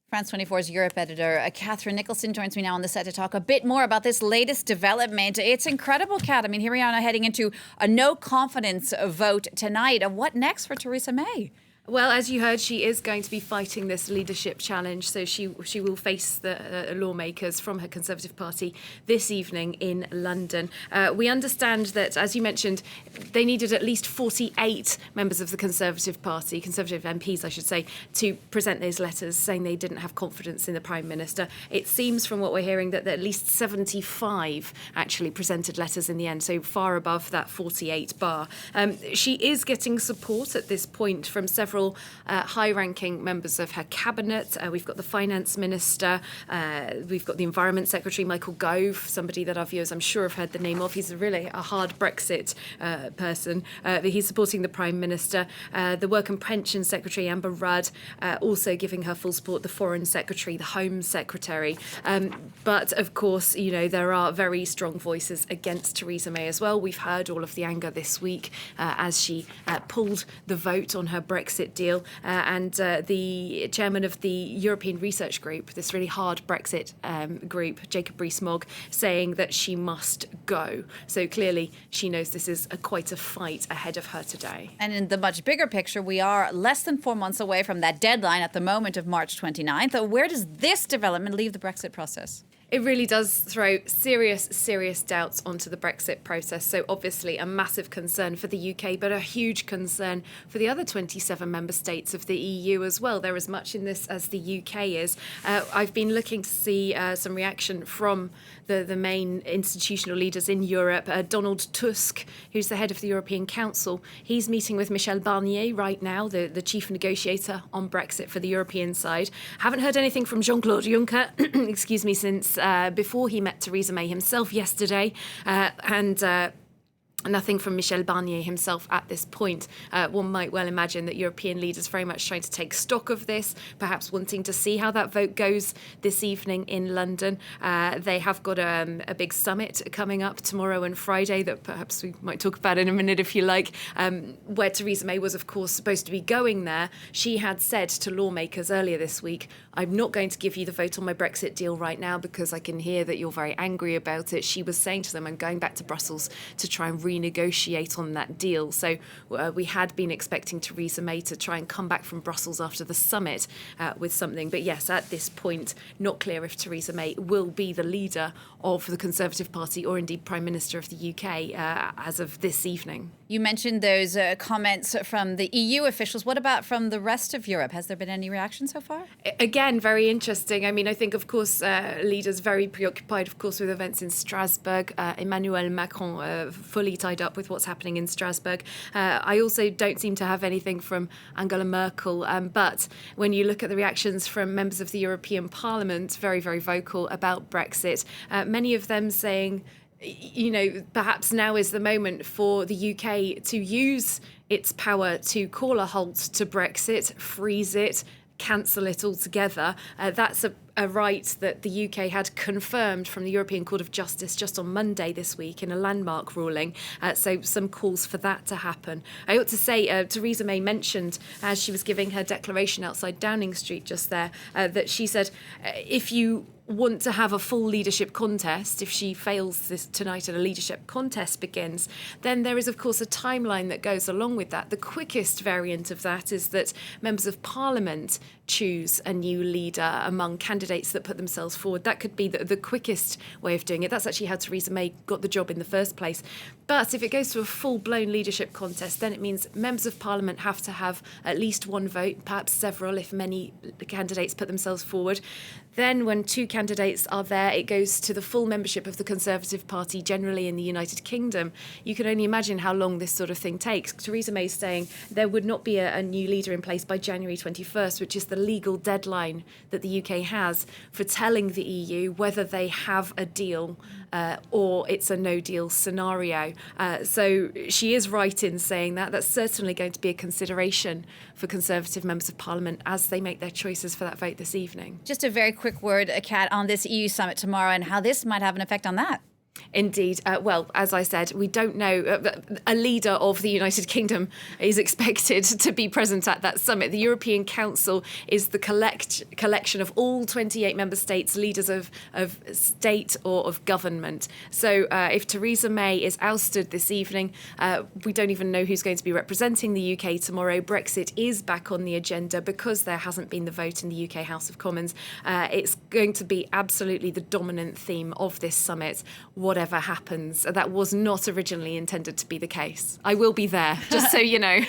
France 24's Europe editor Catherine Nicholson joins me now on the set to talk a bit more about this latest development. It's incredible, Kat. I mean, here we are now heading into a no confidence vote tonight. What next for Theresa May? Well, as you heard, she is going to be fighting this leadership challenge. So she will face the lawmakers from her Conservative Party this evening in London. We understand that, as you mentioned, they needed at least 48 members of the Conservative Party, Conservative MPs, I should say, to present those letters saying they didn't have confidence in the Prime Minister. It seems from what we're hearing that at least 75 actually presented letters in the end, so far above that 48 bar. She is getting support at this point from several high-ranking members of her cabinet. We've got the finance minister, we've got the environment secretary, Michael Gove, somebody that our viewers I'm sure have heard the name of. He's really a hard Brexit person. He's supporting the Prime Minister. The work and pension secretary, Amber Rudd, also giving her full support, the foreign secretary, the home secretary. But of course, you know, there are very strong voices against Theresa May as well. We've heard all of the anger this week as she pulled the vote on her Brexit deal, and the chairman of the European Research Group, this really hard Brexit group, Jacob Rees-Mogg, saying that she must go. So clearly she knows this is quite a fight ahead of her today. And in the much bigger picture, we are less than 4 months away from that deadline at the moment of March 29th. Where does this development leave the Brexit process? It really does throw serious doubts onto the Brexit process. So obviously a massive concern for the UK, but a huge concern for the other 27 member states of the EU as well. They're as much in this as the UK is. I've been looking to see some reaction from the main institutional leaders in Europe. Donald Tusk, who's the head of the European Council, he's meeting with Michel Barnier right now, the chief negotiator on Brexit for the European side. Haven't heard anything from Jean-Claude Juncker, excuse me, since before he met Theresa May himself yesterday, and nothing from Michel Barnier himself at this point. One might well imagine that European leaders very much trying to take stock of this, perhaps wanting to see how that vote goes this evening in London. They have got a big summit coming up tomorrow and Friday that perhaps we might talk about in a minute if you like, where Theresa May was, of course, supposed to be going there. She had said to lawmakers earlier this week, I'm not going to give you the vote on my Brexit deal right now because I can hear that you're very angry about it. She was saying to them, I'm going back to Brussels to try and renegotiate on that deal. So we had been expecting Theresa May to try and come back from Brussels after the summit with something. But yes, at this point, not clear if Theresa May will be the leader of the Conservative Party or indeed Prime Minister of the UK as of this evening. You mentioned those comments from the EU officials. What about from the rest of Europe? Has there been any reaction so far? Again, very interesting. I mean, I think, of course, leaders very preoccupied, of course, with events in Strasbourg. Emmanuel Macron fully tied up with what's happening in Strasbourg. I also don't seem to have anything from Angela Merkel. But when you look at the reactions from members of the European Parliament, very vocal about Brexit, many of them saying, you know, perhaps now is the moment for the UK to use its power to call a halt to Brexit, freeze it, cancel it altogether. That's a right that the UK had confirmed from the European Court of Justice just on Monday this week in a landmark ruling. So some calls for that to happen. I ought to say, Theresa May mentioned as she was giving her declaration outside Downing Street just there, that she said, if you want to have a full leadership contest, if she fails this tonight and a leadership contest begins, then there is, of course, a timeline that goes along with that. The quickest variant of that is that members of Parliament choose a new leader among candidates that put themselves forward. That could be the quickest way of doing it. That's actually how Theresa May got the job in the first place. But if it goes to a full-blown leadership contest, then it means members of Parliament have to have at least one vote, perhaps several if many candidates put themselves forward. Then when two candidates are there, it goes to the full membership of the Conservative Party, generally in the United Kingdom. You can only imagine how long this sort of thing takes. Theresa May is saying there would not be a new leader in place by January 21st, which is the legal deadline that the UK has for telling the EU whether they have a deal or it's a no-deal scenario. So she is right in saying that. That's certainly going to be a consideration for Conservative members of Parliament as they make their choices for that vote this evening. Just a very quick word, Kat, on this EU summit tomorrow and how this might have an effect on that. Indeed. Well, as I said, we don't know. A leader of the United Kingdom is expected to be present at that summit. The European Council is the collection of all 28 member states, leaders of state or of government. So if Theresa May is ousted this evening, we don't even know who's going to be representing the UK tomorrow. Brexit is back on the agenda because there hasn't been the vote in the UK House of Commons. It's going to be absolutely the dominant theme of this summit, whatever happens. That was not originally intended to be the case. I will be there, just so you know.